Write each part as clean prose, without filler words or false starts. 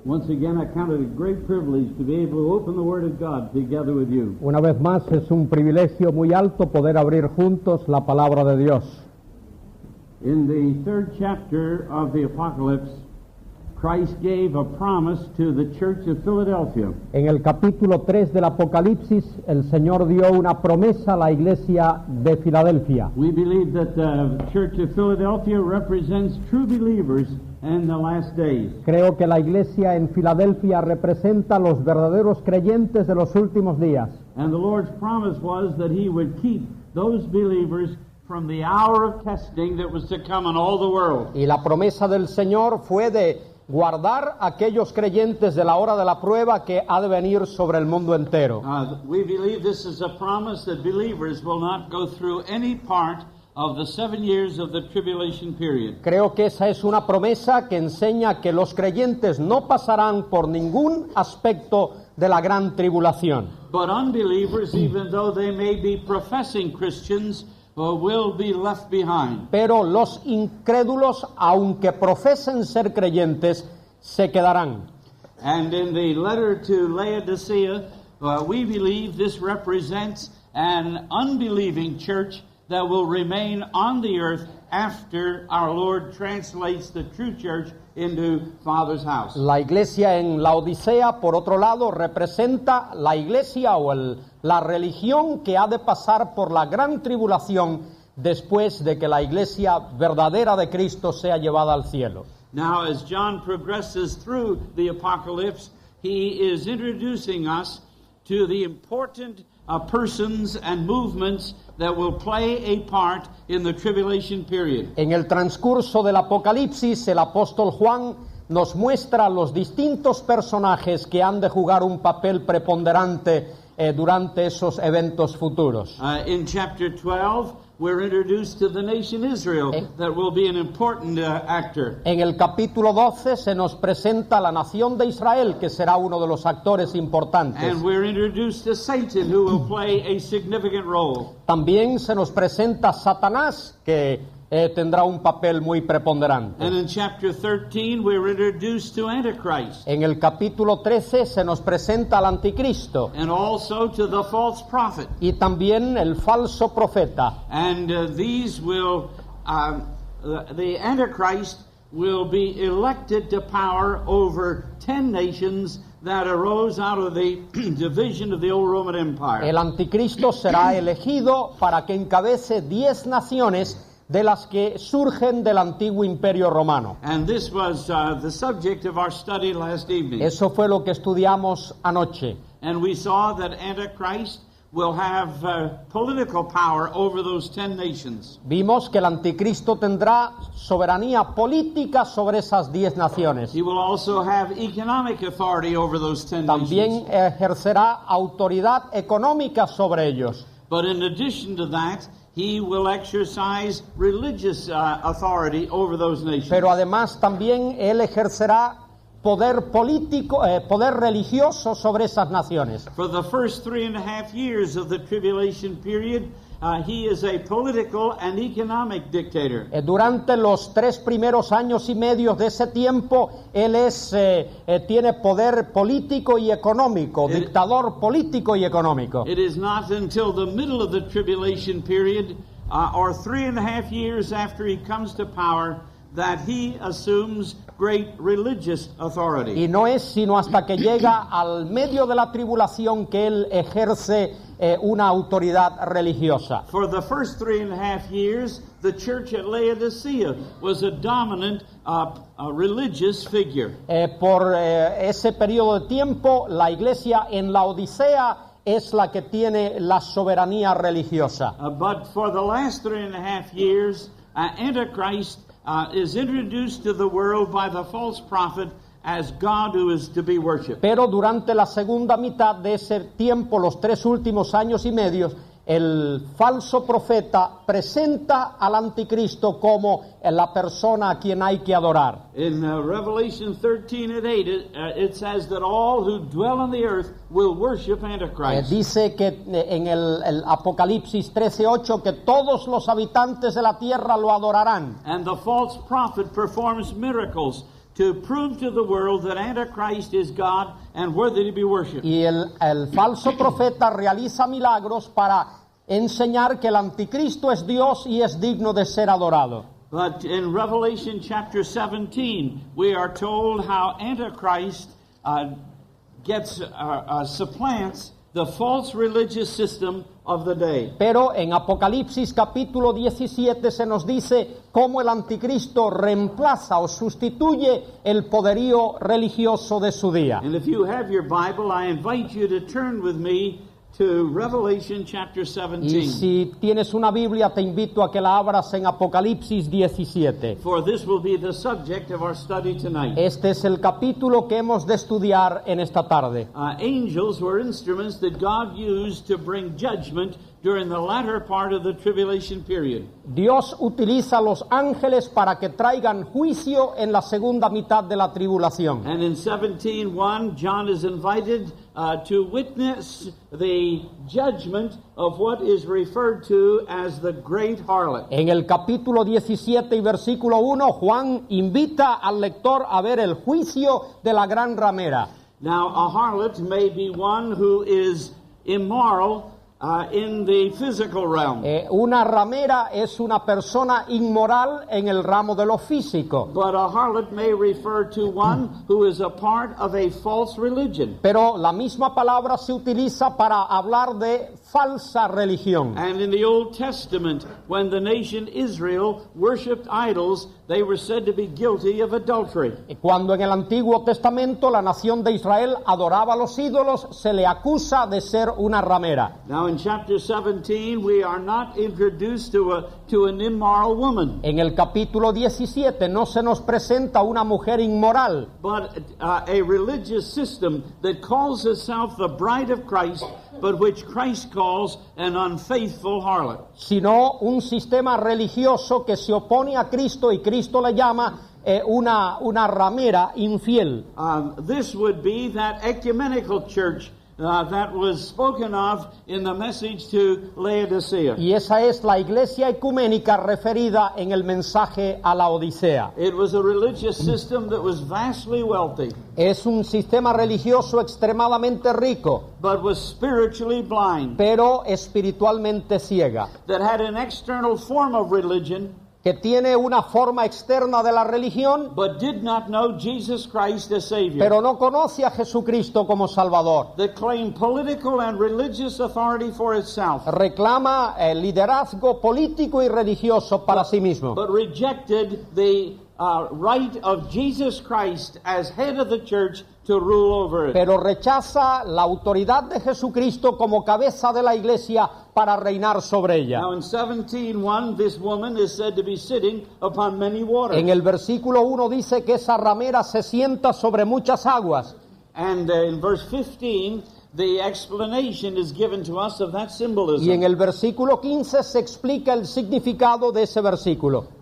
Once again, I count it a great privilege to be able to open the Word of God together with you. Una vez más es un privilegio muy alto poder abrir juntos la palabra de Dios. In the third chapter of the Apocalypse, Christ gave a promise to the church of Philadelphia. En el capítulo 3 del Apocalipsis, el Señor dio una promesa a la iglesia de Filadelfia. We believe that the church of Philadelphia represents true believers in the last days. Creo que la iglesia en Filadelfia representa a los verdaderos creyentes de los últimos días. And the Lord's promise was that He would keep those believers from the hour of testing that was to come on all the world. Y la promesa del Señor fue de guardar a aquellos creyentes de la hora de la prueba que ha de venir sobre el mundo entero. We believe this is a promise that believers will not go through any part of the 7 years of the tribulation period. Creo que esa es una promesa que enseña que los creyentes no pasarán por ningún aspecto de la gran tribulación. But unbelievers, even though they may be professing Christians, will be left behind. Pero los incrédulos, aunque profesen ser creyentes, se quedarán. And in the letter to Laodicea, we believe this represents an unbelieving church that will remain on the earth after our Lord translates the true church into Father's house. La iglesia en Laodicea, por otro lado, representa la iglesia o la religión que ha de pasar por la gran tribulación después de que la iglesia verdadera de Cristo sea llevada al cielo. Now, as John progresses through the Apocalypse, he is introducing us to the important persons and movements that will play a part in the tribulation period. En el transcurso del Apocalipsis, el apóstol Juan nos muestra los distintos personajes que han de jugar un papel preponderante durante esos eventos futuros. In chapter 12, we're introduced to the nation Israel, that will be an important actor. En el capítulo 12 se nos presenta la nación de Israel, que será uno de los actores importantes. And we're introduced to Satan, who will play a significant role. También se nos presenta Satanás, que tendrá un papel muy preponderante. And in chapter 13, we're introduced to Antichrist. En el capítulo 13 se nos presenta al anticristo. And also to the false prophet. Y también el falso profeta. And these will, the Antichrist will be elected to power over 10 nations that arose out of the division of the old Roman Empire. El anticristo será elegido para que encabece 10 naciones de las que surgen del antiguo imperio romano. And this was the subject of our study last evening. Eso fue lo que estudiamos anoche. And we saw that Antichrist will have political power over those 10 nations. Vimos que el anticristo tendrá soberanía política sobre esas 10 naciones. He will also have economic authority over those 10 También nations. ejercerá autoridad económica sobre ellos. But in addition to that, he will exercise religious authority over those nations. Pero además también él ejercerá poder político, poder religioso sobre esas naciones. For the first 3.5 years of the tribulation period, he is a political and economic dictator. Durante los 3 primeros años y medio de ese tiempo, él tiene poder político y económico, dictador político y económico. It is not until the middle of the tribulation period, or 3.5 years after he comes to power, that he assumes great religious authority. Y no es sino hasta que llega al medio de la tribulación que él ejerce una autoridad religiosa. For the first 3.5 years, the church at Laodicea was a dominant religious figure. Por ese periodo de tiempo, la iglesia en Laodicea es la que tiene la soberanía religiosa. But for the last 3.5 years, Antichrist is introduced to the world by the false prophet as God who is to be worshipped. Pero durante la segunda mitad de ese tiempo, los 3 últimos años y medios, el falso profeta presenta al anticristo como la persona a quien hay que adorar. In Revelation 13:8, it says that all who dwell on the earth will worship Antichrist. Dice que en el Apocalipsis 13:8 que todos los habitantes de la tierra lo adorarán. And the false prophet performs miracles to prove to the world that Antichrist is God and worthy to be worshipped. Y el falso profeta realiza milagros para enseñar que el anticristo es Dios y es digno de ser adorado. But in Revelation chapter 17, we are told how Antichrist supplants the false religious system of the day. Pero en Apocalipsis capítulo 17 se nos dice cómo el anticristo reemplaza o sustituye el poderío religioso de su día. And if you have your Bible, I invite you to turn with me to Revelation chapter 17. Y si tienes una Biblia, te invito a que la abras en Apocalipsis 17. For this will be the subject of our study tonight. Este es el capítulo que hemos de estudiar en esta tarde. Angels were instruments that God used to bring judgment during the latter part of the tribulation period. Dios utiliza a los ángeles para que traigan juicio en la segunda mitad de la tribulación. And in 17:1, John is invited to witness the judgment of what is referred to as the great harlot. En el capítulo 17 y versículo 1, Juan invita al lector a ver el juicio de la gran ramera. Now, a harlot may be one who is immoral in the physical realm. Una ramera es una persona inmoral en el ramo de lo físico. But a harlot may refer to one who is a part of a false religion. Pero la misma palabra se utiliza para hablar de falsa religión. And in the Old Testament, when the nation Israel worshipped idols, they were said to be guilty of adultery. Cuando en el Antiguo Testamento la nación de Israel adoraba a los ídolos, se le acusa de ser una ramera. Now in chapter 17, we are not introduced to an immoral woman. En el capítulo 17 no se nos presenta una mujer inmoral, but a religious system that calls itself the bride of Christ, but which Christ calls an unfaithful harlot. Sino un sistema religioso que se opone a Cristo y Cristo le llama una ramera infiel. This would be that ecumenical church that was spoken of in the message to Laodicea. Y esa es la iglesia ecuménica referida en el mensaje a la Odisea. It was a religious system that was vastly wealthy. Es un sistema religioso extremadamente rico, but was spiritually blind. Pero espiritualmente ciega. That had an external form of religion, que tiene una forma externa de la religión, but did not know Jesus Christ as Savior. Pero no conoce a Jesucristo como Salvador. That claimed political and religious authority for itself. Reclama el liderazgo político y religioso para sí mismo. But rejected the right of Jesus Christ as head of the church to rule over it. Pero rechaza la autoridad de Jesucristo como cabeza de la iglesia para reinar sobre ella. Now in 17:1, this woman is said to be sitting upon many waters. En el versículo 1 dice que esa ramera se sienta sobre muchas aguas. And in verse 15, the explanation is given to us of that symbolism. Y en el versículo 15 se explica el significado de ese versículo.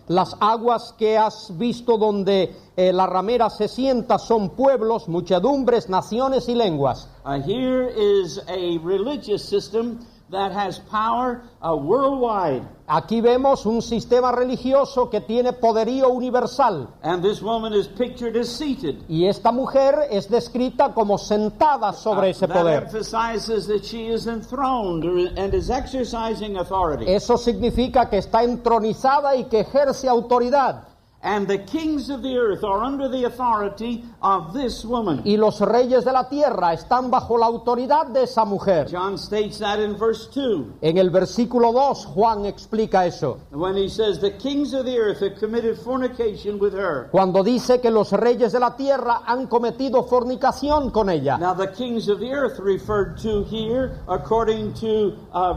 Las aguas que has visto donde la ramera se sienta son pueblos, muchedumbres, naciones y lenguas. Here is a religious system that has power worldwide. Aquí vemos un sistema religioso que tiene poderío universal. And this woman is pictured as seated. Y esta mujer es descrita como sentada sobre ese poder. That emphasizes that she is enthroned and is exercising authority. Eso significa que está entronizada y que ejerce autoridad. And the kings of the earth are under the authority of this woman. Y los reyes de la tierra están bajo la autoridad de esa mujer. John states that in verse 2. En el versículo 2 Juan explica eso. When he says the kings of the earth have committed fornication with her. Cuando dice que los reyes de la tierra han cometido fornicación con ella. Now the kings of the earth referred to here, according to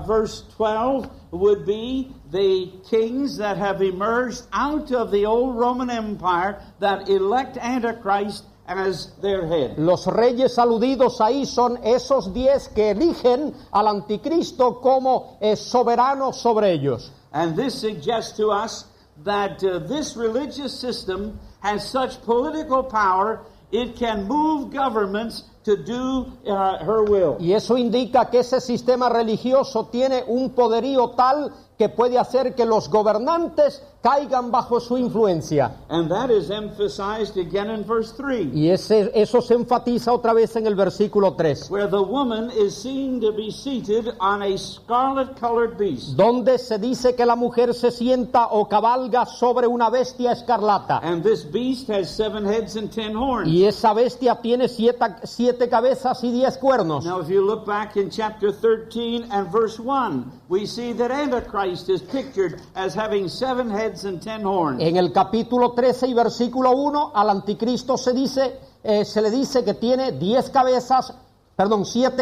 verse 12, would be the kings that have emerged out of the old Roman Empire that elect Antichrist as their head. Los reyes aludidos ahí son esos 10 que eligen al anticristo como soberano sobre ellos. And this suggests to us that this religious system has such political power, it can move governments to do her will. Y eso indica que ese sistema religioso tiene un poderío tal que puede hacer que los gobernantes caigan bajo su influencia. And that is emphasized again in verse 3. Y eso se enfatiza otra vez en el versículo 3. Where the woman is seen to be seated on a scarlet-colored beast. Donde se dice que la mujer se sienta o cabalga sobre una bestia escarlata. And this beast has 7 heads and 10 horns. Y esa bestia tiene 7 cabezas y 10 cuernos. Now if you look back in chapter 13 and verse 1, we see that Antichrist is pictured as having 7 heads and 10 horns. En el capítulo 13 y versículo 1, al anticristo se le dice que tiene 7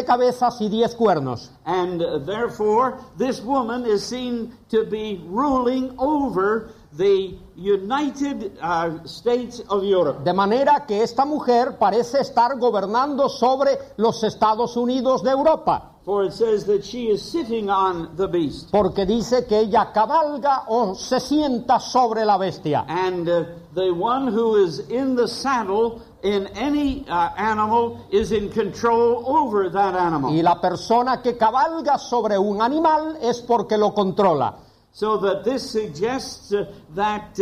cabezas y 10 cuernos. And therefore, this woman is seen to be ruling over the United States of Europe. De manera que esta mujer parece estar gobernando sobre los Estados Unidos de Europa. For it says that she is sitting on the beast. Porque dice que ella cabalga o se sienta sobre la bestia. And the one who is in the saddle in any animal is in control over that animal. Y la persona que cabalga sobre un animal es porque lo controla. So that this suggests that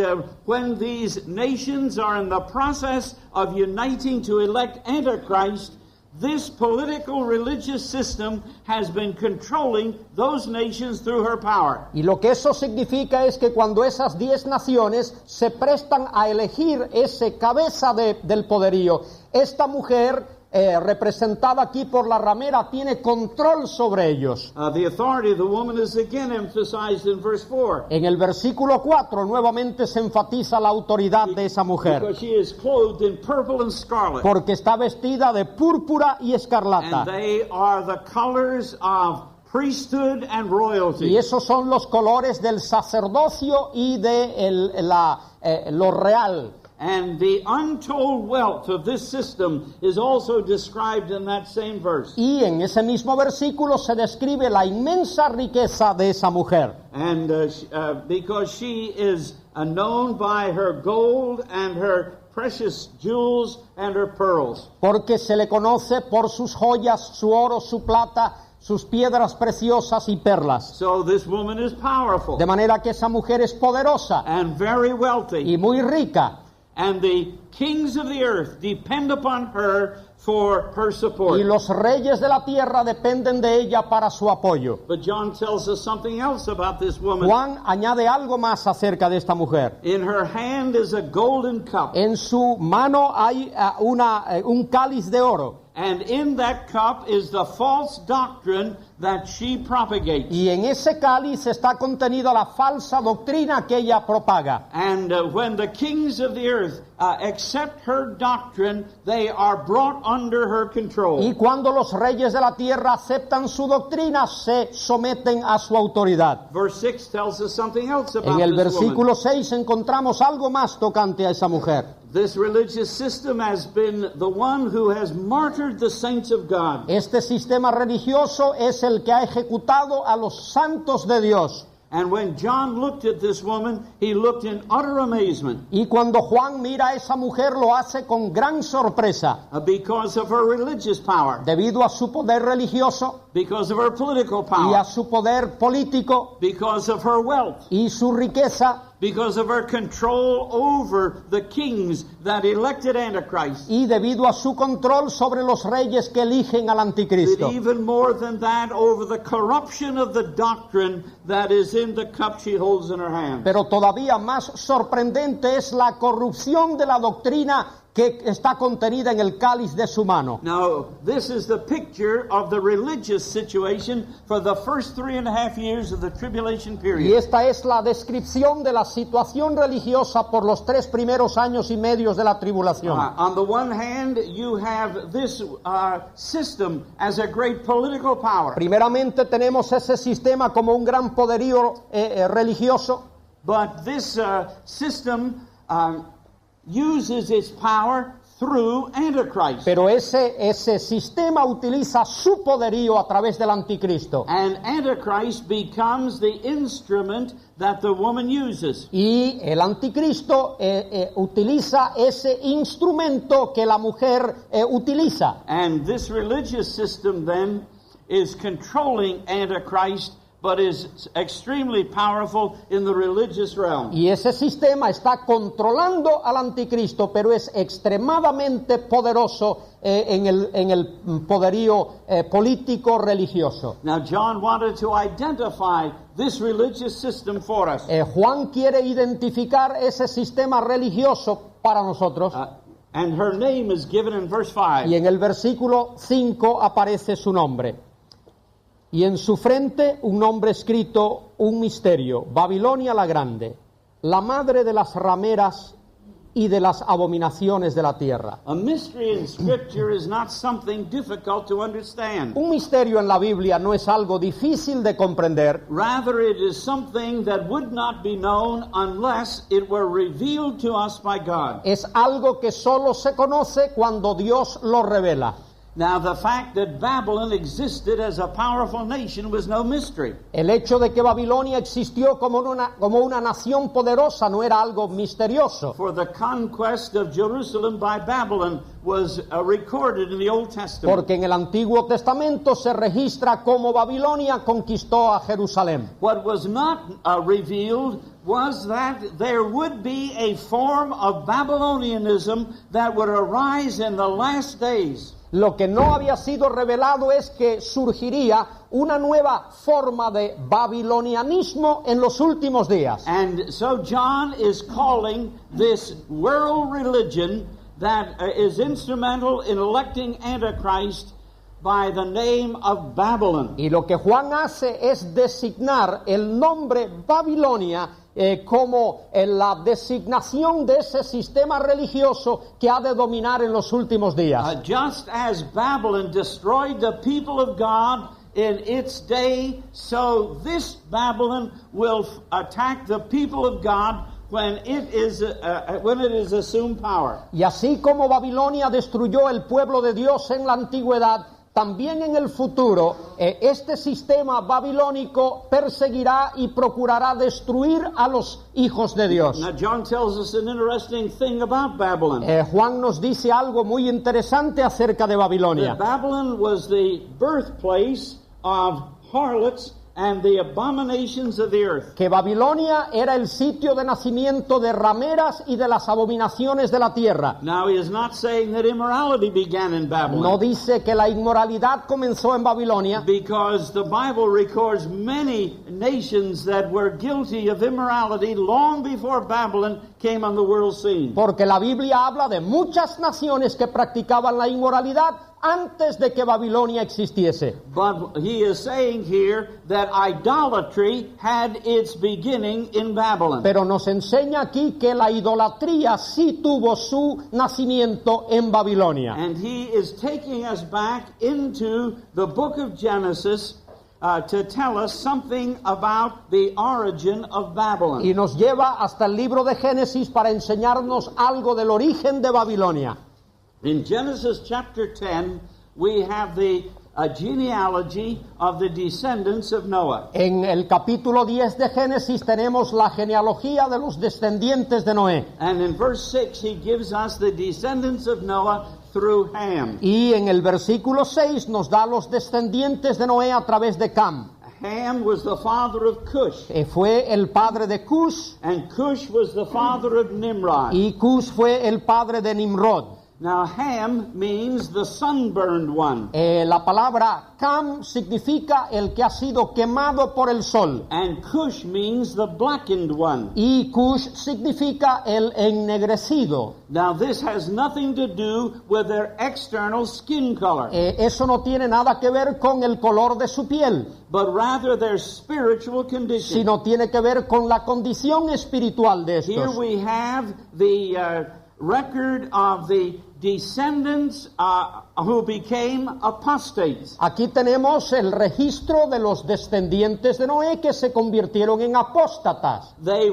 when these nations are in the process of uniting to elect Antichrist, this political religious system has been controlling those nations through her power. Y lo que eso significa es que cuando esas 10 naciones se prestan a elegir ese cabeza del poderío, esta mujer representada aquí por la ramera tiene control sobre ellos. The authority of the woman is again emphasized in verse 4. En el versículo 4 nuevamente se enfatiza la autoridad de esa mujer. Because she is clothed in purple and scarlet. Porque está vestida de púrpura y escarlata. And they are the colors of priesthood and royalty. Y esos son los colores del sacerdocio y de lo real. And the untold wealth of this system is also described in that same verse. Y en ese mismo versículo se describe la inmensa riqueza de esa mujer. And because she is known by her gold and her precious jewels and her pearls. Porque se le conoce por sus joyas, su oro, su plata, sus piedras preciosas y perlas. So this woman is powerful. De manera que esa mujer es poderosa And very wealthy. y muy rica. And the kings of the earth depend upon her for her support. Y los reyes de la tierra dependen de ella para su apoyo. But John tells us something else about this woman. Juan añade algo más acerca de esta mujer. In her hand is a golden cup. En su mano hay un cáliz de oro. And in that cup is the false doctrine that she propagates. Y en ese cáliz está contenida la falsa doctrina que ella propaga. And when the kings of the earth accept her doctrine, they are brought under her control. Y cuando los reyes de la tierra aceptan su doctrina, se someten a su autoridad. Verse 6 tells us something else about En el this woman. versículo 6 encontramos algo más tocante a esa mujer. This religious system has been the one who has martyred the saints of God. Este sistema religioso es el que ha ejecutado a los santos de Dios. And when John looked at this woman, he looked in utter amazement. Y cuando Juan mira a esa mujer lo hace con gran sorpresa. Because of her religious power. Debido a su poder religioso Because of her political y a power. su poder político Because of her wealth. y su riqueza Because of her control over the kings that elected Antichrist. y debido a su control sobre los reyes que eligen al But anticristo. even more than that, over the corruption of the doctrine that is in the cup she holds in her hand. Pero todavía más sorprendente es la corrupción de la doctrina que está contenida en el cáliz de su mano. Now, this is the picture of the religious situation for the first 3.5 years of the tribulation Y period. esta es la descripción de la situación religiosa por los 3 primeros años y medios de la tribulación. On the one hand, you have this system as a great political power. Primeramente tenemos ese sistema como un gran poderío religioso, But this system uses its power through Antichrist. Pero ese sistema utiliza su poderío a través del anticristo. And Antichrist becomes the instrument that the woman uses. Y el anticristo utiliza ese instrumento que la mujer utiliza. And this religious system then is controlling Antichrist, but is extremely powerful in the religious realm. Y ese sistema está controlando al anticristo, pero es extremadamente poderoso en el poderío político religioso. Now John wanted to identify this religious system for us. Juan quiere identificar ese sistema religioso para nosotros. And her name is given in verse 5. Y en el versículo 5 aparece su nombre. Y en su frente un nombre escrito, un misterio, Babilonia la Grande, la madre de las rameras y de las abominaciones de la tierra. A mystery in Scripture is not something difficult to understand. Un misterio en la Biblia no es algo difícil de comprender. Rather, it is something that would not be known unless it were revealed to us by God. Es algo que solo se conoce cuando Dios lo revela. Now, the fact that Babylon existed as a powerful nation was no mystery. El hecho de que Babilonia existió como una nación poderosa no era algo misterioso. For the conquest of Jerusalem by Babylon was recorded in the Old Testament. Porque en el Antiguo Testamento se registra cómo Babilonia conquistó a Jerusalén. What was not revealed was that there would be a form of Babylonianism that would arise in the last days. Lo que no había sido revelado es que surgiría una nueva forma de babilonianismo en los últimos días. And so John is calling this world religion that is instrumental in electing Antichrist by the name of Babylon. Y lo que Juan hace es designar el nombre Babilonia como la designación de ese sistema religioso que ha de dominar en los últimos días. Just as Babylon destroyed the people of God in its day, so this Babylon will attack the people of God when it is assumed power. Y así como Babilonia destruyó el pueblo de Dios en la antigüedad, también en el futuro, este sistema babilónico perseguirá y procurará destruir a los hijos de Dios. Now, John tells us an interesting thing about Babylon. Juan nos dice algo muy interesante acerca de Babilonia. That Babylon was the birthplace of harlots and the abominations of the earth. Que Babilonia era el sitio de nacimiento de rameras y de las abominaciones de la tierra. Now he is not saying that immorality began in Babylon. No dice que la inmoralidad comenzó en Babilonia. Because the Bible records many nations that were guilty of immorality long before Babylon came on the world scene. Porque la Biblia habla de muchas naciones que practicaban la inmoralidad antes de que Babilonia existiese. But he is saying here that idolatry had its beginning in Babylon. Pero nos enseña aquí que la idolatría sí tuvo su nacimiento en Babilonia. And he is taking us back into the book of Genesis to tell us something about the origin of Babylon. Y nos lleva hasta el libro de Génesis para enseñarnos algo del origen de Babilonia. In Genesis chapter 10, we have the genealogy of the descendants of Noah. En el capítulo 10 de Génesis tenemos la genealogía de los descendientes de Noé. And in verse 6, he gives us the descendants of Noah through Ham. Y en el versículo 6 nos da los descendientes de Noé a través de Cam. Ham was the father of Cush. Fue el padre de Cush. And Cush was the father of Nimrod. Y Cush fue el padre de Nimrod. Now Ham means the sunburned one. La palabra Cam significa el que ha sido quemado por el sol. And Cush means the blackened one. Y Cush significa el ennegrecido. Now this has nothing to do with their external skin color. Eso no tiene nada que ver con el color de su piel. But rather their spiritual condition. Sino tiene que ver con la condición espiritual de estos. Here we have the record of the descendants who became apostates. Aquí tenemos el registro de los descendientes de Noé que se convirtieron en apóstatas. They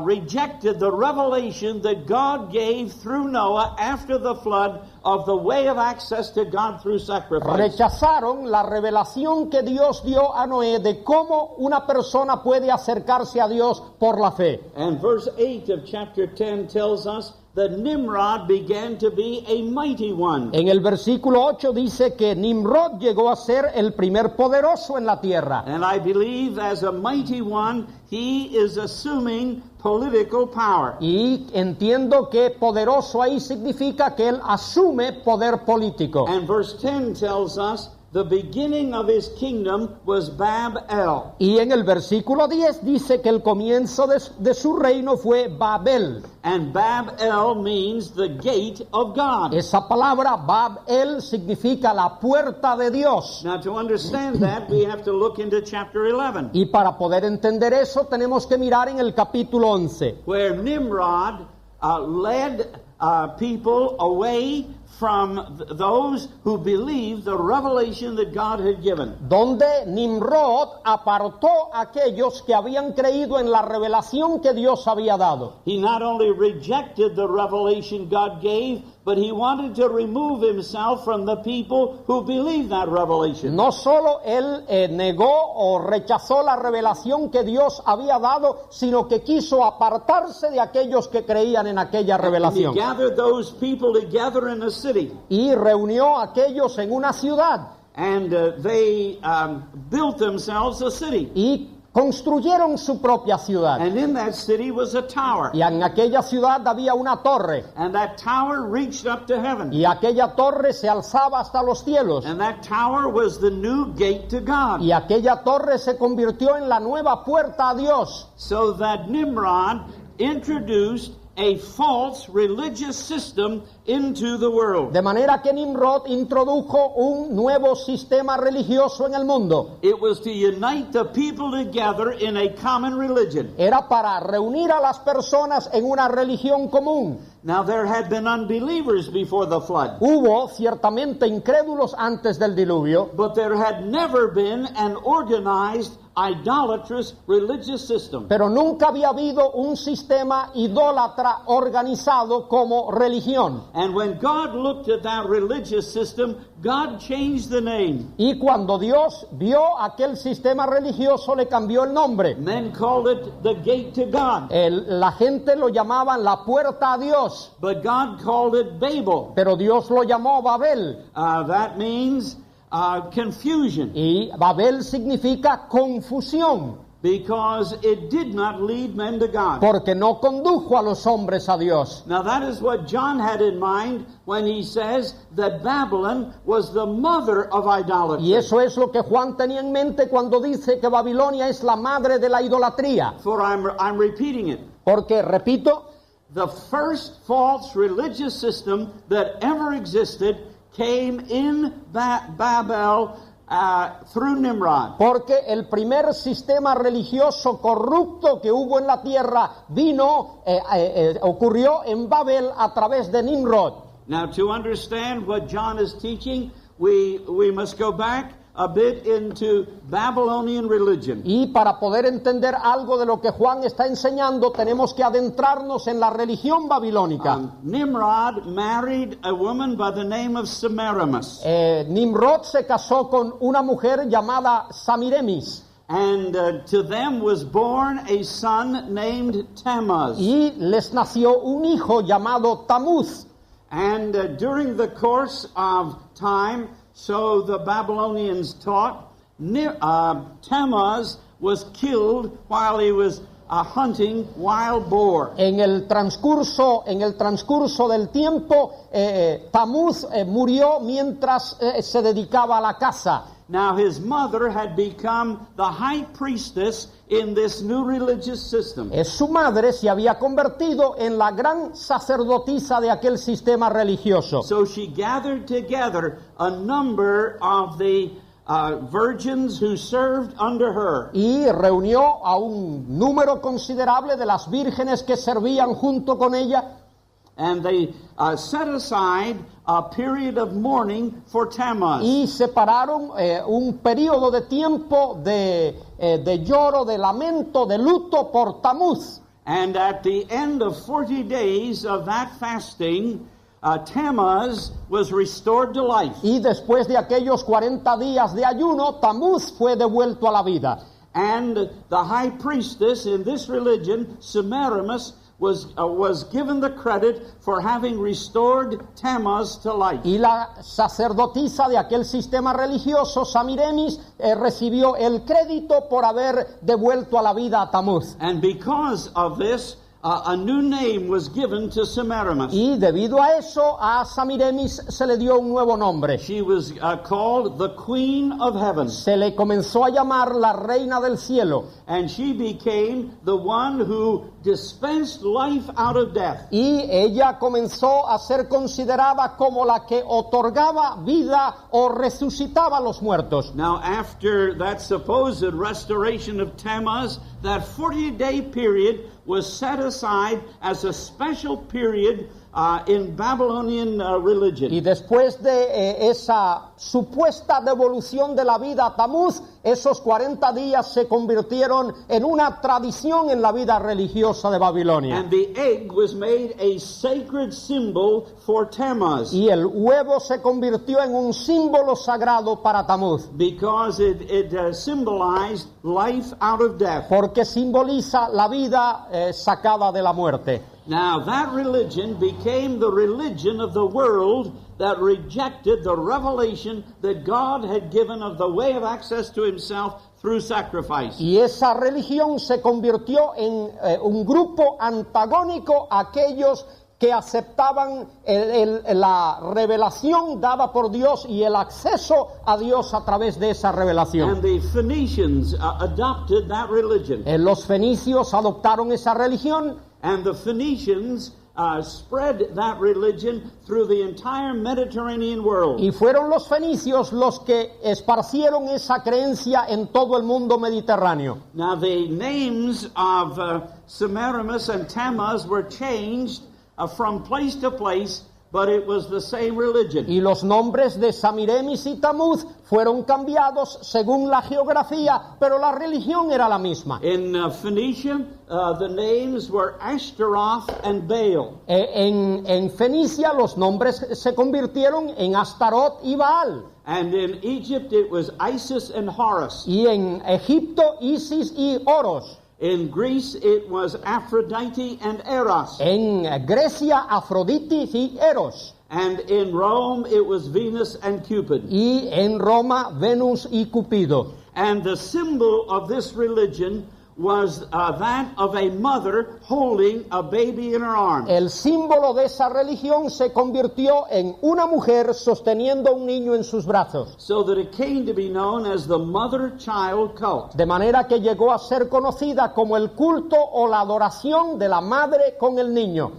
rejected the revelation that God gave through Noah after the flood of the way of access to God through sacrifice. Rechazaron la revelación que Dios dio a Noé de cómo una persona puede acercarse a Dios por la fe. And verse 8 of chapter 10 tells us that Nimrod began to be a mighty one. En el versículo 8 dice que Nimrod llegó a ser el primer poderoso en la tierra. And I believe as a mighty one, he is assuming political power. Y entiendo que poderoso ahí significa que él asume poder político. And verse 10 tells us the beginning of his kingdom was Babel. Y en el versículo 10 dice que el comienzo de su reino fue Babel. And Babel means the gate of God. Esa palabra Babel significa la puerta de Dios. Now to understand that, we have to look into chapter 11. Y para poder entender eso tenemos que mirar en el capítulo 11. Where Nimrod led people away from those who believed the revelation that God had given. Donde Nimrod apartó a aquellos que habían creído en la revelación que Dios había dado. He not only rejected the revelation God gave, but he wanted to remove himself from the people who believed that revelation. No solo él negó o rechazó la revelación que Dios había dado, sino que quiso apartarse de aquellos que creían en aquella revelación. He gathered those people together in a city. Y reunió a aquellos en una ciudad. And they built themselves a city. Y construyeron su propia ciudad. And in that city was a tower. Y en aquella ciudad había una torre. And that tower reached up to heaven. Y aquella torre se alzaba hasta los cielos. And that tower was the new gate to God. Y aquella torre se convirtió en la nueva puerta a Dios. So that Nimrod introduced a false religious system into the world. De manera que Nimrod introdujo un nuevo sistema religioso en el mundo. It was to unite the people together in a common religion. Era para reunir a las personas en una religión común. Now there had been unbelievers before the flood. Hubo ciertamente incrédulos antes del diluvio, But there had never been an organized idolatrous religious system. pero nunca había habido un sistema idólatra organizado como religión. And when God looked at that religious system, God changed the name. Y cuando Dios vio aquel sistema religioso, le cambió el nombre. Men called it the gate to God. La gente lo llamaban la puerta a Dios, But God called it Babel. pero Dios lo llamó Babel. That means confusion. Y Babel significa confusión, Because it did not lead men to God. porque no condujo a los hombres a Dios. Now that is what John had in mind when he says that Babylon was the mother of idolatry. Y eso es lo que Juan tenía en mente cuando dice que Babilonia es la madre de la idolatría. For I'm repeating it. Porque, repito, The first false religious system that ever existed came in Babel through Nimrod. porque el primer sistema religioso corrupto que hubo en la tierra ocurrió en Babel a través de Nimrod. Now to understand what John is teaching, we must go back a bit into Babylonian religion. Y para poder entender algo de lo que Juan está enseñando, tenemos que adentrarnos en la religión babilónica. Nimrod married a woman by the name of Semiramis. Nimrod se casó con una mujer llamada Samiremis. And to them was born a son named Tammuz. Y les nació un hijo llamado Tamuz. And during the course of time, so the Babylonians taught, Tammuz was killed while he was hunting wild boar. En el transcurso del tiempo, Tamuz murió mientras se dedicaba a la caza. Now his mother had become the high priestess in this new religious system. Su madre se había convertido en la gran sacerdotisa de aquel sistema religioso. So she gathered together a number of the virgins who served under her. Y reunió a un número considerable de las vírgenes que servían junto con ella. And they set aside a period of mourning for Tammuz. Y separaron un periodo de tiempo de lloro, de lamento, de luto por Tamuz. And at the end of 40 days of that fasting, Tammuz was restored to life. Y después de aquellos 40 días de ayuno, Tamuz fue devuelto a la vida. And the high priestess in this religion, Semiramis, was given the credit for having restored Tammuz to life. Y la sacerdotisa de aquel sistema religioso, Semiramis, recibió el crédito por haber devuelto a la vida a Tamuz. And because of this, a new name was given to Semiramis. Y debido a eso, a Semiramis se le dio un nuevo nombre. She was called the Queen of Heaven. Se le comenzó a llamar la Reina del Cielo. And she became the one who dispensed life out of death. Y ella comenzó a ser considerada como la que otorgaba vida o resucitaba a los muertos. Now, after that supposed restoration of Tammuz, that 40-day period was set aside as a special period in Babylonian religion. Y después de esa supuesta devolución de la vida a Tamuz, esos 40 días se convirtieron en una tradición en la vida religiosa de Babilonia. And the egg was made a sacred symbol for Tammuz. Y el huevo se convirtió en un símbolo sagrado para Tamuz. Because it symbolized life out of death. Porque simboliza la vida sacada de la muerte. Now, that religion became the religion of the world that rejected the revelation that God had given of the way of access to Himself through sacrifice. Y esa religión se convirtió en un grupo antagónico a aquellos que aceptaban la revelación dada por Dios y el acceso a Dios a través de esa revelación. And the Phoenicians adopted that religion. Los fenicios adoptaron esa religión. And the Phoenicians spread that religion through the entire Mediterranean world. Y fueron los fenicios los que esparcieron esa creencia en todo el mundo mediterráneo. Now the names of Semiramis and Tammuz were changed from place to place, but it was the same religion. Y los nombres de Semiramis y Tamuz fueron cambiados según la geografía, pero la religión era la misma. In Phoenicia, the names were Ashtaroth and Baal. En Fenicia los nombres se convirtieron en Astarot y Baal. And in Egypt it was Isis and Horus. Y en Egipto Isis y Horus. In Greece it was Aphrodite and Eros. En Grecia Afrodite y Eros. And in Rome it was Venus and Cupid. Y en Roma Venus y Cupido. And the symbol of this religion was that of a mother holding a baby in her arms. El símbolo de esa religión se convirtió en una mujer sosteniendo un niño en sus brazos. So that it came to be known as the mother-child cult. De manera que llegó a ser conocida como el culto o la adoración de la madre con el niño.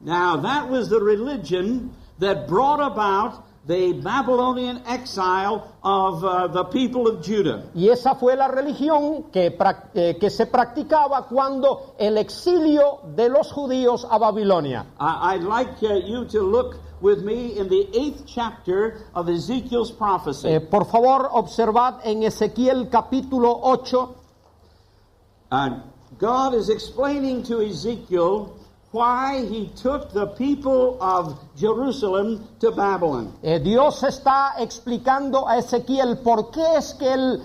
Now that was the religion that brought about the Babylonian exile of the people of Judah. Y esa fue la religión que se practicaba cuando el exilio de los judíos a Babilonia. I'd like you to look with me in the 8th chapter of Ezekiel's prophecy. Por favor, observad en Ezequiel capítulo 8. God is explaining to Ezekiel why he took the people of Jerusalem to Babylon. Dios está explicando a Ezequiel por qué es que él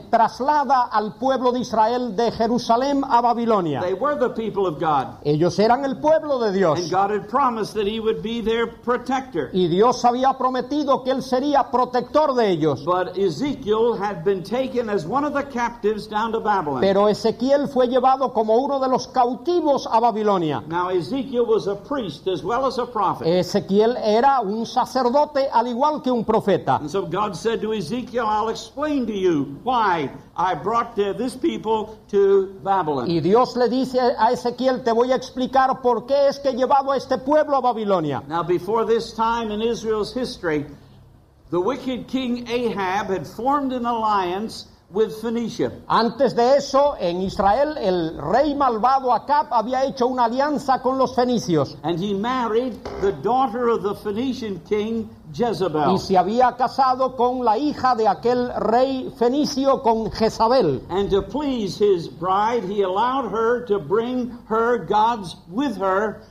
traslada al pueblo de Israel de Jerusalén a Babilonia. They were the people of God. Ellos eran el pueblo de Dios. And God had promised that he would be their protector. Y Dios había prometido que él sería protector de ellos. But Ezekiel had been taken as one of the captives down to Babylon. Pero Ezequiel fue llevado como uno de los cautivos a Babilonia. Now Ezekiel was a priest as well as a prophet. Ezequiel era un sacerdote al igual que un profeta. And so God said to Ezekiel, I'll explain to you why I brought this people to Babylon. Y Dios le dice a Ezequiel, te voy a explicar por qué es que he llevado a este pueblo a Babilonia. Now before this time in Israel's history, the wicked king Ahab had formed an alliance with Phoenicia. Antes de eso, en Israel, el rey malvado Acab había hecho una alianza con los fenicios And he married the daughter of the Phoenician king, Jezebel. y se había casado con la hija de aquel rey fenicio, con Jezabel. And to please his bride, he allowed her to bring her gods with her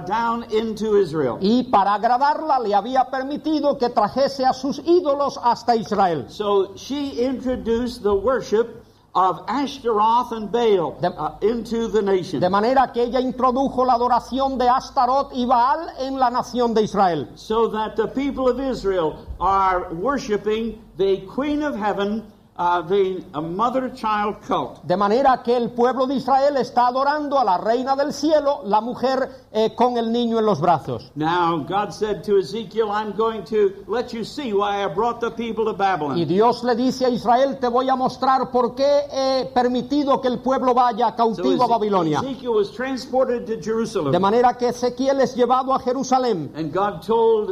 down into Israel. Y para agradarla le había permitido que trajese a sus ídolos hasta Israel. So she introduced the worship of Ashtaroth and Baal into the nation. De manera que ella introdujo la adoración de Astarot y Baal en la nación de Israel. So that the people of Israel are worshiping the Queen of Heaven, the mother-child cult. De manera que el pueblo de Israel está adorando a la reina del cielo, la mujer con el niño en los brazos. Now, God said to Ezekiel, I'm going to let you see why I brought the people to Babylon. Y Dios le dice a Israel, te voy a mostrar por qué he permitido que el pueblo vaya cautivo a Babilonia. Ezekiel was transported to Jerusalem. De manera que Ezequiel es llevado a Jerusalén. And God told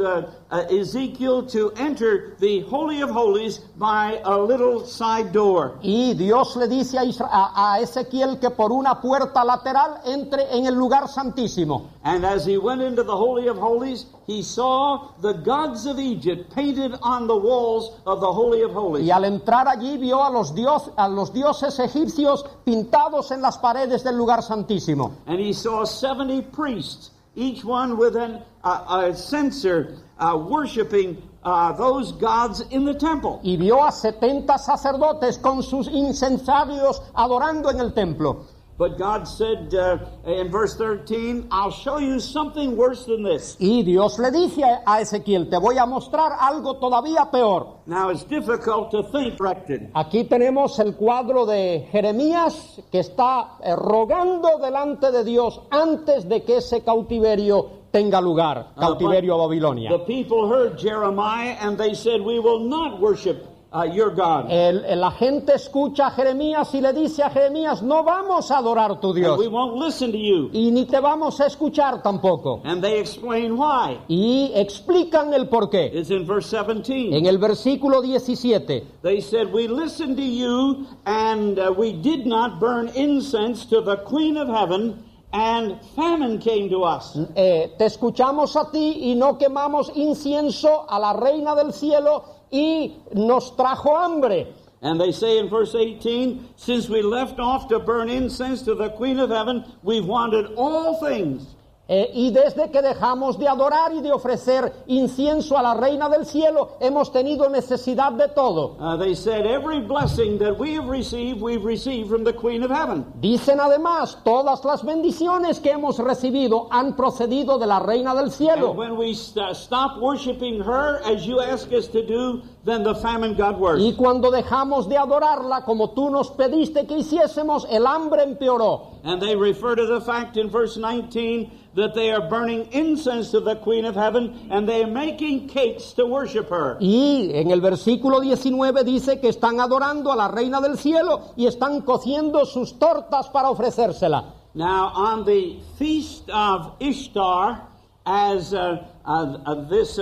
Ezekiel to enter the Holy of Holies by a little side door. Y Dios le dice a Ezequiel que por una puerta lateral entre en el lugar santísimo. And as he went into the Holy of Holies, he saw the gods of Egypt painted on the walls of the Holy of Holies. Y al entrar allí vio a los dioses egipcios pintados en las paredes del lugar santísimo. And he saw 70 priests, each one with a censer, worshiping those gods in the temple. Y vio a 70 sacerdotes con sus incensarios adorando en el templo. But God said in verse 13, I'll show you something worse than this. Y Dios le dice a Ezequiel, te voy a mostrar algo todavía peor. Now it's difficult to think corrected. Aquí tenemos el cuadro de Jeremías que está rogando delante de Dios antes de que ese cautiverio tenga lugar, cautiverio a Babilonia. The people heard Jeremiah and they said, we will not worship your God. La gente escucha a Jeremías y le dice a Jeremías, no vamos a adorar tu Dios. And we won't listen to you. Y ni te vamos a escuchar tampoco. And they explain why. Y explican el porqué. It's in verse 17. En el versículo 17. They said, we listened to you and we did not burn incense to the Queen of Heaven, and famine came to us. Te escuchamos a ti y no quemamos incienso a la reina del cielo y nos trajo hambre. And they say in verse 18, since we left off to burn incense to the Queen of Heaven, we've wanted all things. Y desde que dejamos de adorar y de ofrecer incienso a la reina del cielo, hemos tenido necesidad de todo. They said, every blessing that we have received, we've received from the Queen of Heaven. Dicen además, todas las bendiciones que hemos recibido han procedido de la reina del cielo. And when we stop worshiping her as you ask us to do, then the famine got worse. Y cuando dejamos de adorarla como tú nos pediste que hiciésemos, el hambre empeoró. And they refer to the fact in verse 19 that they are burning incense to the Queen of Heaven and they are making cakes to worship her. Y en el versículo 19 dice que están adorando a la reina del cielo y están cociendo sus tortas para ofrecérsela. Now on the feast of Ishtar, as this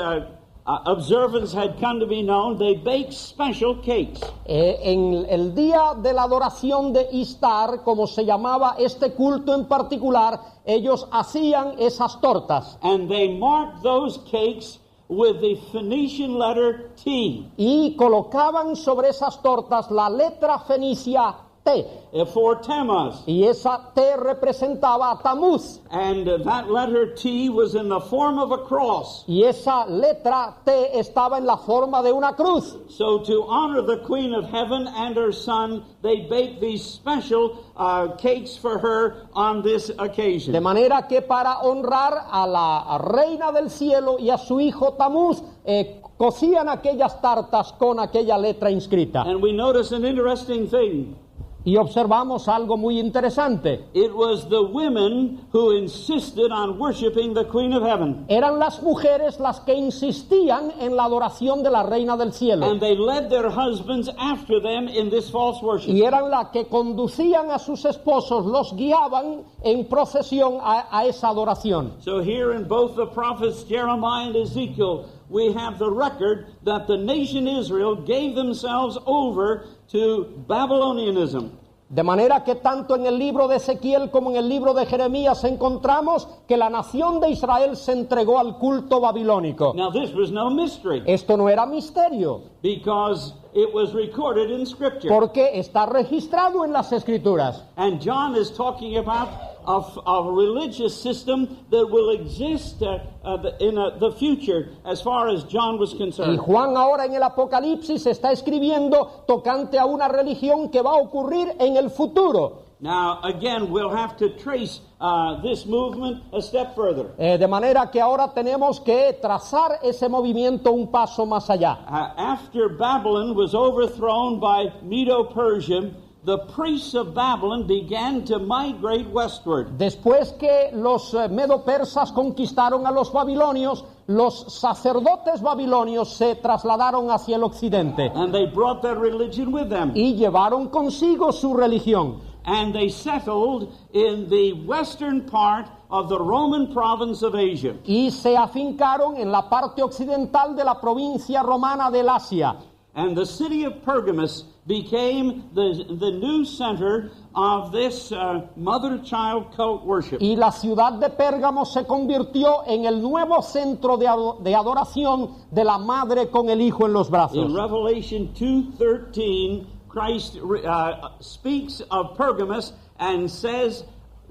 observance had come to be known, they baked special cakes. En el día de la adoración de Ishtar, como se llamaba este culto en particular, ellos hacían esas tortas. And they marked those cakes with the Phoenician letter T. Y colocaban sobre esas tortas la letra fenicia T. For Tammuz. Y esa T representaba a Tamuz. And that letter T was in the form of a cross. Y esa letra T estaba en la forma de una cruz. So to honor the Queen of Heaven and her son, they baked these special cakes for her on this occasion. De manera que para honrar a la reina del cielo y a su hijo Tamuz, cocían aquellas tartas con aquella letra inscrita. And we notice an interesting thing. Y observamos algo muy interesante. It was the women who insisted on worshiping the Queen of Heaven. Eran las mujeres las que insistían en la adoración de la reina del cielo. And they led their husbands after them in this false worship. Y eran las que conducían a sus esposos, los guiaban en procesión a esa adoración. So here in both the prophets Jeremiah and Ezekiel, we have the record that the nation Israel gave themselves over to Babylonianism. De manera que tanto en el libro de Ezequiel como en el libro de Jeremías encontramos que la nación de Israel se entregó al culto babilónico. Now this was no mystery, Esto no era misterio, because it was recorded in Scripture. porque está registrado en las Escrituras. And John is talking about a religious system that will exist in the future as far as John was Y concerned. Juan ahora en el Apocalipsis está escribiendo tocante a una religión que va a ocurrir en el futuro. Now, again, we'll have to trace this movement a step further. De manera que ahora tenemos que trazar ese movimiento un paso más allá. After Babylon was overthrown by Medo-Persia, the priests of Babylon began to migrate westward. Después que los medo-persas conquistaron a los babilonios, los sacerdotes babilonios se trasladaron hacia el occidente And they brought their religion with them. y llevaron consigo su religión. And they settled in the western part of the Roman province of Asia. Y se afincaron en la parte occidental de la provincia romana del Asia. And the city of Pergamus became the new center of this mother-child cult worship. Y la ciudad de Pérgamo se convirtió en el nuevo centro de adoración de la madre con el hijo en los brazos. In Revelation 2:13, Christ speaks of Pergamus and says,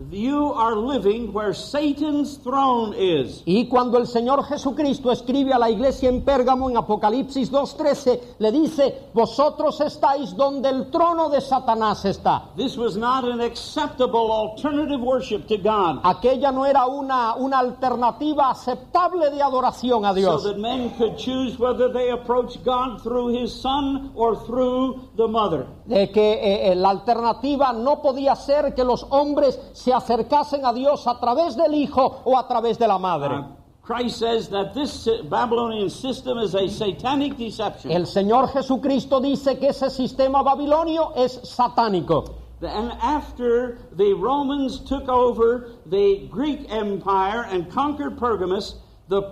"You are living where Satan's throne is." Y cuando el Señor Jesucristo escribe a la iglesia en Pérgamo en Apocalipsis 2:13, le dice, vosotros estáis donde el trono de Satanás está. This was not an acceptable alternative worship to God, Aquella no era una alternativa aceptable de adoración a so Dios. that men could choose whether they approach God through His Son or through the mother. De que la alternativa no podía ser que los hombres se acercasen a Dios a través del Hijo o a través de la Madre. Christ says that this Babylonian system is a satanic deception. El Señor Jesucristo dice que ese sistema babilonio es satánico. And after the Romans took over the Greek Empire and conquered Pergamus, the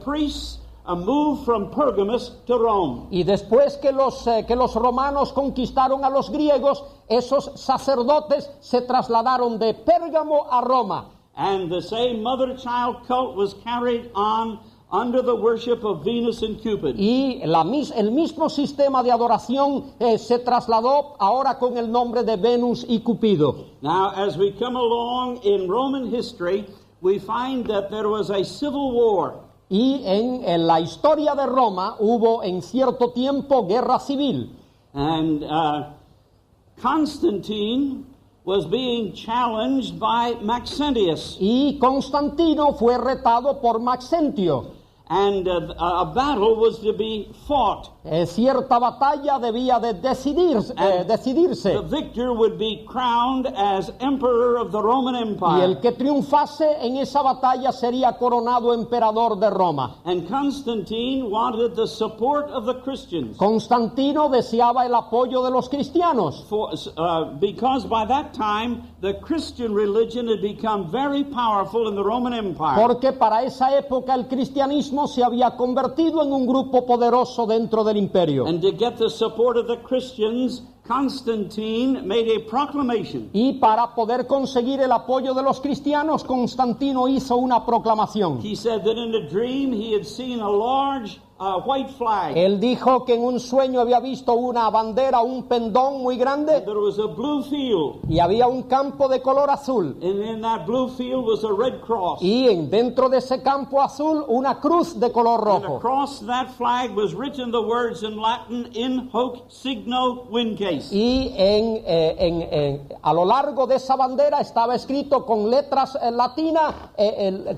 priests moved from Pergamus to Rome. Y después que los romanos conquistaron a los griegos, esos sacerdotes se trasladaron de Pérgamo a Roma. And the same mother-child cult was carried on under the worship of Venus and Cupid. Y el mismo sistema de adoración se trasladó ahora con el nombre de Venus y Cupido. Now, as we come along in Roman history, we find that there was a civil war. Y en la historia de Roma hubo en cierto tiempo guerra civil. And Constantine was being challenged by Maxentius. Y Constantino fue retado por Maxentio. And a battle was to be fought. Cierta batalla debía de decidirse. The victor would be crowned as emperor of the Roman Y Empire. el que triunfase en esa batalla sería coronado emperador de Roma. And Constantine wanted the support of the Christians. Constantino deseaba el apoyo de los cristianos. Because by that time, the Christian religion had become very powerful in the Roman Empire. Porque para esa época el cristianismo se había convertido en un grupo poderoso dentro del imperio. And to get the support of the Christians, Constantine made a proclamation. Y para poder conseguir el apoyo de los cristianos, Constantino hizo una proclamación. He said that in a dream he had seen a large white flag. Él dijo que en un sueño había visto una bandera, un pendón muy grande, There was a blue field, y había un campo de color azul. and in that blue field was a red cross. Y dentro de ese campo azul, una cruz de color And rojo. across that flag was written the words in Latin, "In hoc signo vinces." Y a lo largo de esa bandera estaba escrito con letras latinas,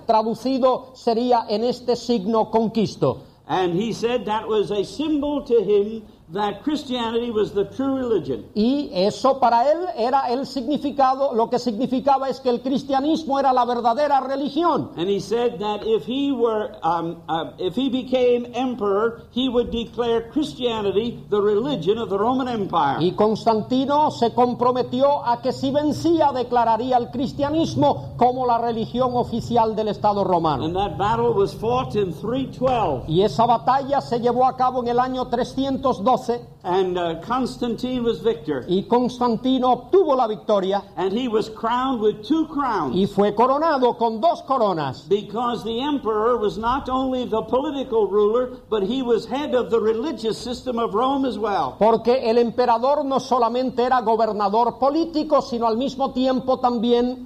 traducido sería en este signo conquisto. And he said that was a symbol to him that Christianity was the true religion. Y eso para él era el significado, lo que significaba es que el cristianismo era la verdadera religión. And he said that if he became emperor, he would declare Christianity the religion of the Roman Empire. Y Constantino se comprometió a que si vencía declararía el cristianismo como la religión oficial del Estado romano. And that battle was fought in 312. Y esa batalla se llevó a cabo en el año 312 And Constantine was victor. y Constantino obtuvo la victoria And he was crowned with 2 crowns. y fue coronado con 2 coronas. Because the emperor was not only the political ruler, but he was head of the religious system of Rome as well. Porque el emperador no solamente era gobernador político, sino al mismo tiempo también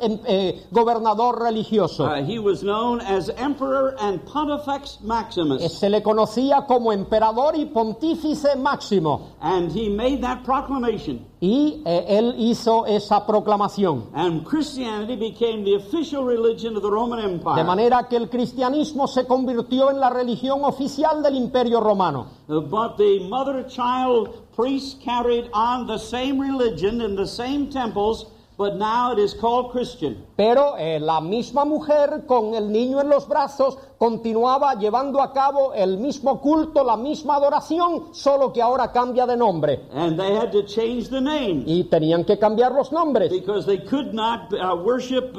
gobernador religioso. He was known as Emperor and Pontifex Maximus. Se le conocía como emperador y pontífice máximo. And he made that proclamation. Y él hizo esa proclamación. And Christianity became the official religion of the Roman Empire. De manera que el cristianismo se convirtió en la religión oficial del Imperio Romano. But the mother-child priests carried on the same religion in the same temples, but now it is called Christian. Pero la misma mujer con el niño en los brazos continuaba llevando a cabo el mismo culto, la misma adoración, solo que ahora cambia de nombre. And they had to change the name. Y tenían que cambiar los nombres. Because they could not worship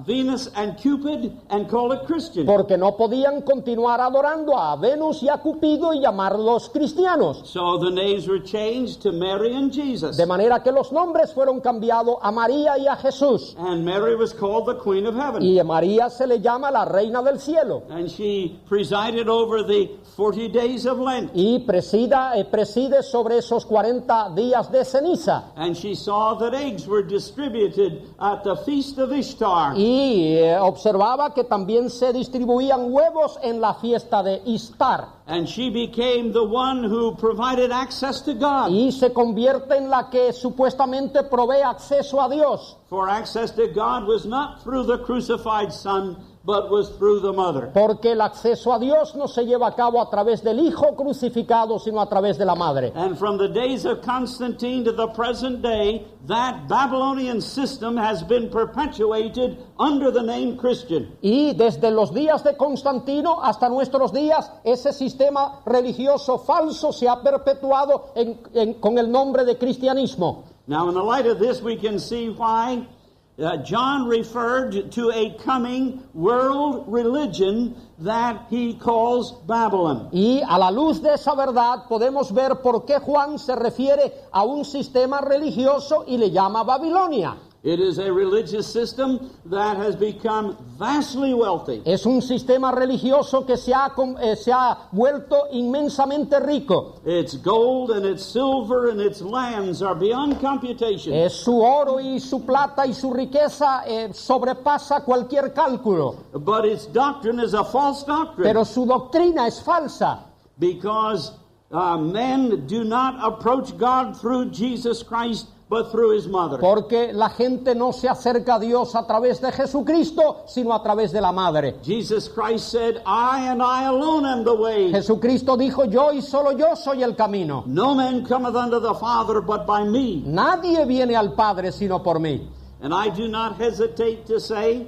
Venus and Cupid and call it Christian. Porque no podían continuar adorando a Venus y a Cupido y llamarlos cristianos. So the names were changed to Mary and Jesus. De manera que los nombres fueron cambiados a María y a Jesús. And Mary was called the Queen of Heaven. Y a María se le llama la Reina del Cielo. And she presided over the 40 days of Lent. Y preside sobre esos 40 días de ceniza. And she saw that eggs were distributed at the feast of Ishtar. Y observaba que también se distribuían huevos en la fiesta de Ishtar. And she became the one who provided access to God. Y se convierte en la que supuestamente provee acceso a Dios. For access to God was not through the crucified Son, but was through the mother. Porque el acceso a Dios no se lleva a cabo a través del Hijo crucificado, sino a través de la Madre. And from the days of Constantine to the present day, that Babylonian system has been perpetuated under the name Christian. Y desde los días de Constantino hasta nuestros días, ese sistema religioso falso se ha perpetuado con el nombre de cristianismo. Now, in the light of this, we can see why John referred to a coming world religion that he calls Babylon. Y a la luz de esa verdad podemos ver por qué Juan se refiere a un sistema religioso y le llama Babilonia. It is a religious system that has become vastly wealthy. Es un sistema religioso que se ha vuelto inmensamente rico. Its gold and its silver and its lands are beyond computation. Su oro y su plata y su riqueza sobrepasa cualquier cálculo. But its doctrine is a false doctrine. Pero su doctrina es falsa. Because men do not approach God through Jesus Christ, but through his mother. Porque la gente no se acerca a Dios a través de Jesucristo, sino a través de la Madre. Jesus Christ said, I and I alone am the way. Jesucristo dijo, yo y solo yo soy el camino. No man cometh unto the Father but by me. Nadie viene al Padre sino por mí. And I do not hesitate to say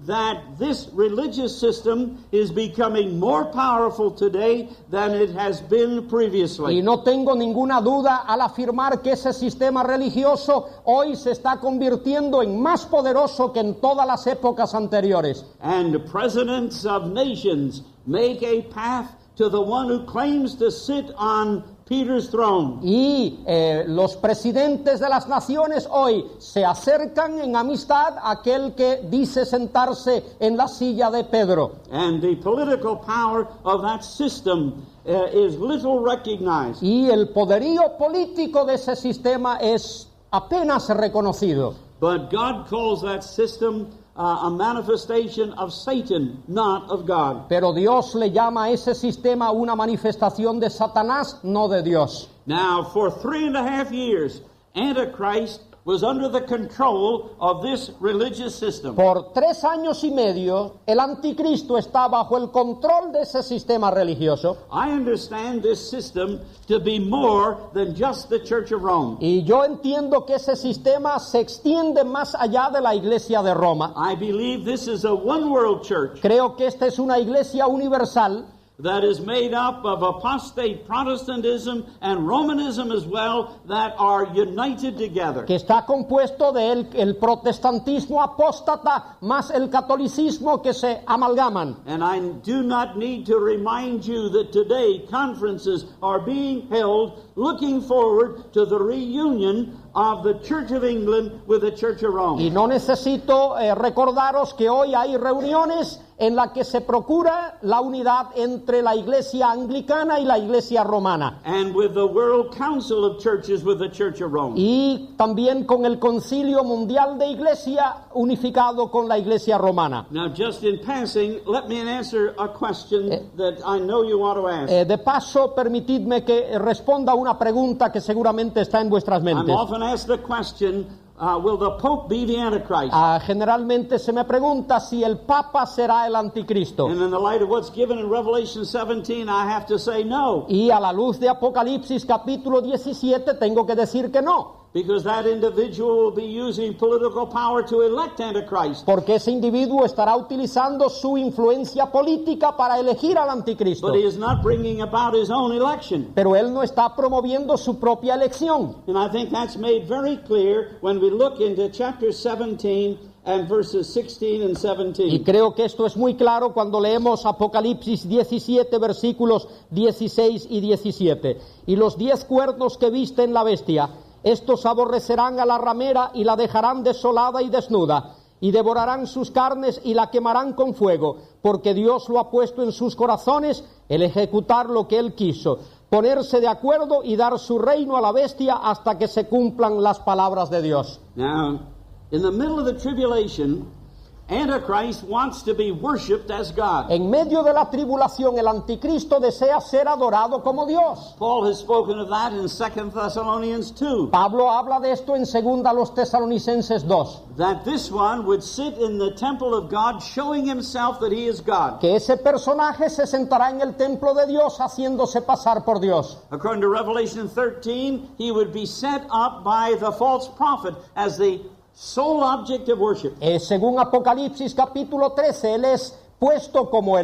that this religious system is becoming more powerful today than it has been previously. Y no tengo ninguna duda al afirmar que ese sistema religioso hoy se está convirtiendo en más poderoso que en todas las épocas anteriores. And presidents of nations make a path to the one who claims to sit on Peter's throne. Y los presidentes de las naciones hoy se acercan en amistad a aquel que dice sentarse en la silla de Pedro. And the political power of that system is little recognized. Y el poderío político de ese sistema es apenas reconocido. But God calls that system a manifestation of Satan, not of God. Pero Dios le llama a ese sistema una manifestación de Satanás, no de Dios. Now, for 3.5 years, Antichrist was under the control of this religious system. Por 3 años y medio, el anticristo está bajo el control de ese sistema religioso. I understand this system to be more than just the Church of Rome. Y yo entiendo que ese sistema se extiende más allá de la Iglesia de Roma. I believe this is a one-world church Creo que esta es una iglesia universal that is made up of apostate Protestantism and Romanism as well, that are united together. que está compuesto de el protestantismo apóstata más el catolicismo que se amalgaman. And I do not need to remind you that today conferences are being held looking forward to the reunion of the Church of England with the Church of Rome. Y no necesito recordaros que hoy hay reuniones en las que se procura la unidad entre la iglesia anglicana y la iglesia romana. And with the World Council of Churches with the Church of Rome. Y también con el Concilio Mundial de Iglesia unificado con la iglesia romana. Now, just in passing, let me answer a question that I know you want to ask. De paso, permitidme que responda una pregunta que seguramente está en vuestras I'm mentes. often asked the question, will the Pope be the Antichrist? Generalmente se me pregunta si el Papa será el anticristo. And in the light of what's given in Revelation 17, I have to say no. Y a la luz de Apocalipsis capítulo 17 tengo que decir que no. Because that individual will be using political power to elect Antichrist. Porque ese individuo estará utilizando su influencia política para elegir al anticristo. But he is not bringing about his own election. Pero él no está promoviendo su propia elección. And I think that's made very clear when we look into chapter 17 and verses 16 and 17. Y creo que esto es muy claro cuando leemos Apocalipsis 17, versículos 16 y 17. Y los 10 cuernos que viste en la bestia, estos aborrecerán a la ramera y la dejarán desolada y desnuda, y devorarán sus carnes y la quemarán con fuego, porque Dios lo ha puesto en sus corazones el ejecutar lo que Él quiso, ponerse de acuerdo y dar su reino a la bestia hasta que se cumplan las palabras de Dios. Now, in the middle of the tribulation, Antichrist wants to be worshipped as God. En medio de la tribulación, el anticristo desea ser adorado como Dios. Paul has spoken of that in 2 Thessalonians 2. Pablo habla de esto en 2 los Tesalonicenses 2. That this one would sit in the temple of God showing himself that he is God. Que ese personaje se sentará en el templo de Dios haciéndose pasar por Dios. According to Revelation 13, he would be set up by the false prophet as the sole object of worship. Según Apocalipsis capítulo 13, él es puesto como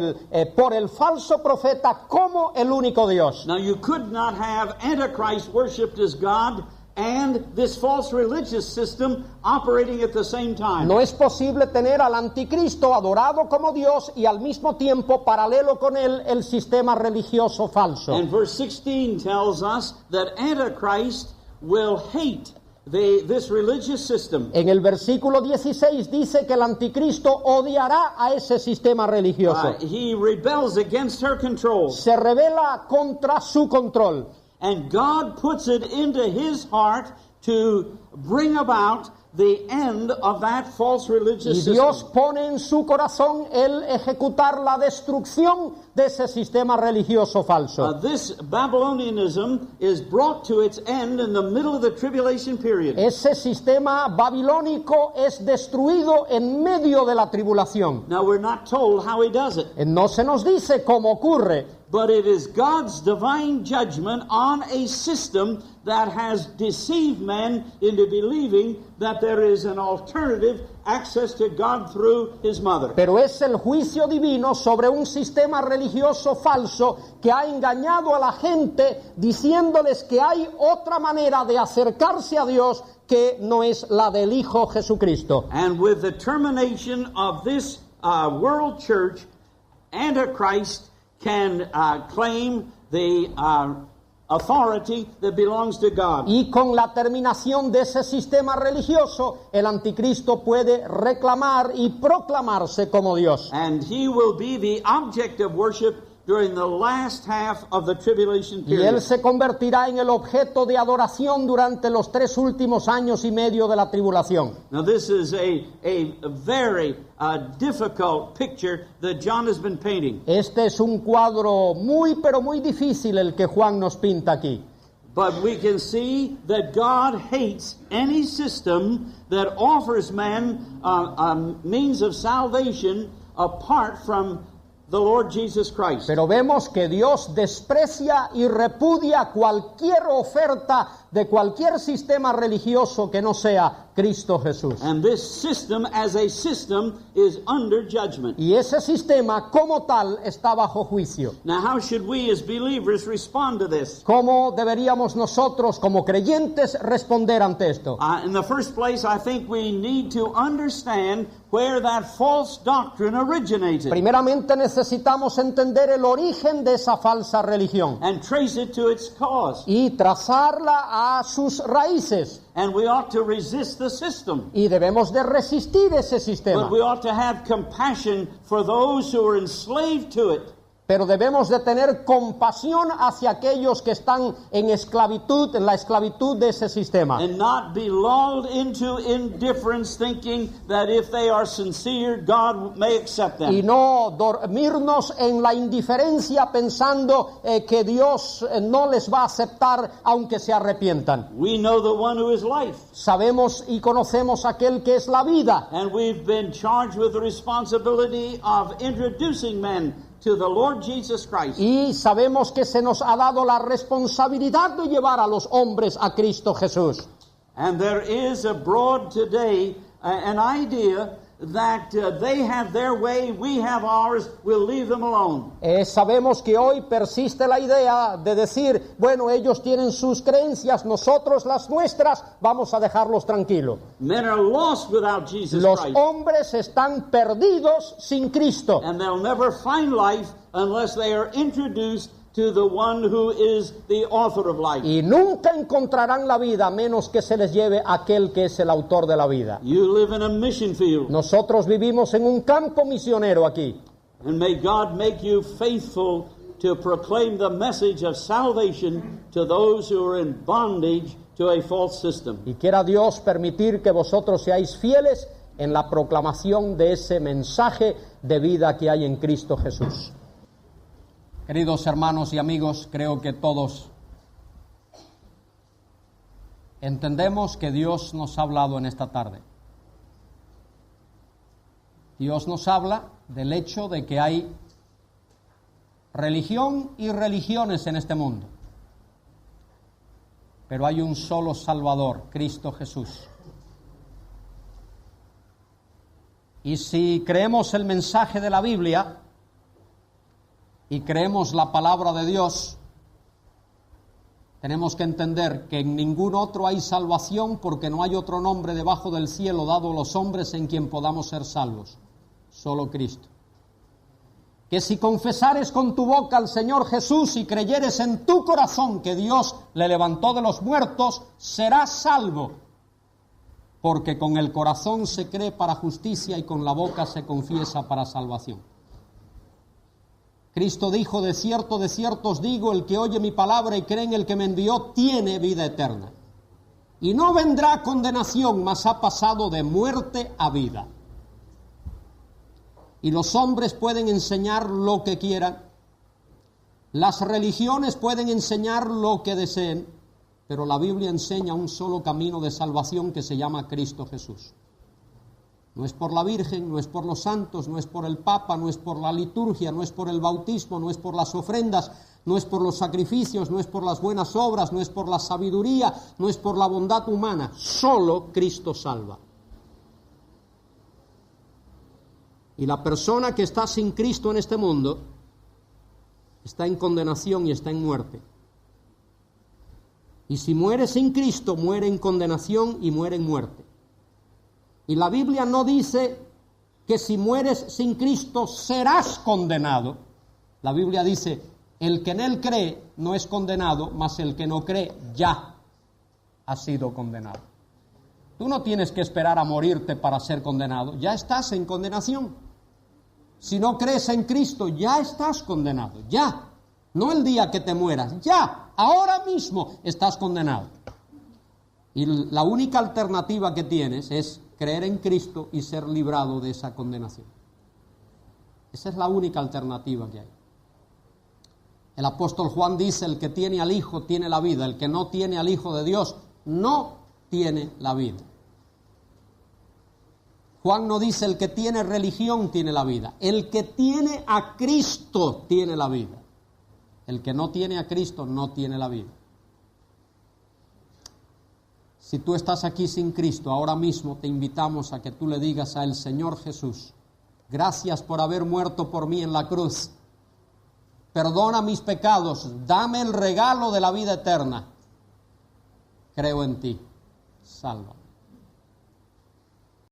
por el falso profeta como el único Dios. Now you could not have Antichrist worshipped as God and this false religious system operating at the same time. No es posible tener al anticristo adorado como Dios y al mismo tiempo paralelo con él el sistema religioso falso. And verse 16 tells us that Antichrist will hate this religious system. En el versículo 16 dice que el anticristo odiará a ese sistema religioso. He rebels against her control. Se rebela contra su control. And God puts it into his heart to bring about the end of that false religious Y Dios system. pone en su corazón el ejecutar la destrucción de ese sistema religioso falso. This Babylonianism is brought to its end in the middle of the tribulation period. Ese sistema babilónico es destruido en medio de la tribulación. Now we're not told how he does it, No se nos dice cómo ocurre, but it is God's divine judgment on a system that has deceived men into believing that there is an alternative access to God through his mother. pero es el juicio divino sobre un sistema religioso falso que ha engañado a la gente diciéndoles que hay otra manera de acercarse a Dios que no es la del Hijo Jesucristo. And with the termination of this world church, Antichrist can claim the authority that belongs to God. Y con la terminación de ese sistema religioso, el anticristo puede reclamar y proclamarse como Dios. And he will be the object of worship during the last half of the tribulation Y él period. se convertirá en el objeto de adoración durante los 3 últimos años y medio de la tribulación. Now this is a very difficult picture that John has been painting. Este es un cuadro muy, pero muy difícil el que Juan nos pinta aquí. But we can see that God hates any system that offers man a means of salvation apart from the Lord Jesus Christ. Pero vemos que Dios desprecia y repudia cualquier oferta de cualquier sistema religioso que no sea Cristo Jesús. And this system, as a system, is under judgment. Y ese sistema como tal está bajo juicio. Now, how should we as believers respond to this? ¿Cómo deberíamos nosotros como creyentes responder ante esto? In the first place, I think we need to understand where that false doctrine originated Primeramente necesitamos entender el origen de esa falsa religión and trace it to its cause. y trazarla a sus raíces. And we ought to resist the system. Y debemos de resistir ese sistema. But we ought to have compassion for those who are enslaved to it. Pero debemos de tener compasión hacia aquellos que están en esclavitud, en la esclavitud de ese sistema. And not be lulled into indifference, thinking that if they are sincere, God may accept them. Y no dormirnos en la indiferencia pensando que Dios no les va a aceptar aunque se arrepientan. We know the one who is life. Sabemos y conocemos aquel que es la vida. And we've been charged with the responsibility of introducing men to the Lord Jesus Christ. Y sabemos que se nos ha dado la responsabilidad de llevar a los hombres a Cristo Jesús. And there is abroad today an idea that they have their way, we have ours, we'll leave them alone. Sabemos que hoy persiste la idea de decir, bueno, ellos tienen sus creencias, nosotros las nuestras, vamos a dejarlos tranquilos. Men are lost without Jesus Los Christ. hombres están perdidos sin Cristo. And they'll never find life unless they are introduced to the one who is the author of life. Y nunca encontrarán la vida a menos que se les lleve aquel que es el autor de la vida. You live in a mission field. Nosotros vivimos en un campo misionero aquí. And may God make you faithful to proclaim the message of salvation to those who are in bondage to a false system. Y quiera Dios permitir que vosotros seáis fieles en la proclamación de ese mensaje de vida que hay en Cristo Jesús. Queridos hermanos y amigos, creo que todos entendemos que Dios nos ha hablado en esta tarde. Dios nos habla del hecho de que hay religión y religiones en este mundo, pero hay un solo Salvador, Cristo Jesús. Y si creemos el mensaje de la Biblia y creemos la palabra de Dios, tenemos que entender que en ningún otro hay salvación, porque no hay otro nombre debajo del cielo dado a los hombres en quien podamos ser salvos, solo Cristo. Que si confesares con tu boca al Señor Jesús y creyeres en tu corazón que Dios le levantó de los muertos, serás salvo, porque con el corazón se cree para justicia y con la boca se confiesa para salvación. Cristo dijo, de cierto os digo, el que oye mi palabra y cree en el que me envió, tiene vida eterna. Y no vendrá condenación, mas ha pasado de muerte a vida. Y los hombres pueden enseñar lo que quieran, las religiones pueden enseñar lo que deseen, pero la Biblia enseña un solo camino de salvación que se llama Cristo Jesús. No es por la Virgen, no es por los santos, no es por el Papa, no es por la liturgia, no es por el bautismo, no es por las ofrendas, no es por los sacrificios, no es por las buenas obras, no es por la sabiduría, no es por la bondad humana. Solo Cristo salva. Y la persona que está sin Cristo en este mundo está en condenación y está en muerte. Y si muere sin Cristo, muere en condenación y muere en muerte. Y la Biblia no dice que si mueres sin Cristo serás condenado. La Biblia dice, el que en Él cree no es condenado, mas el que no cree ya ha sido condenado. Tú no tienes que esperar a morirte para ser condenado, ya estás en condenación. Si no crees en Cristo, ya estás condenado, ya. No el día que te mueras, ya, ahora mismo estás condenado. Y la única alternativa que tienes es creer en Cristo y ser librado de esa condenación. Esa es la única alternativa que hay. El apóstol Juan dice, el que tiene al Hijo tiene la vida, el que no tiene al Hijo de Dios no tiene la vida. Juan no dice el que tiene religión tiene la vida, el que tiene a Cristo tiene la vida. El que no tiene a Cristo no tiene la vida. Si tú estás aquí sin Cristo, ahora mismo te invitamos a que tú le digas al Señor Jesús, gracias por haber muerto por mí en la cruz. Perdona mis pecados, dame el regalo de la vida eterna. Creo en ti, sálvame.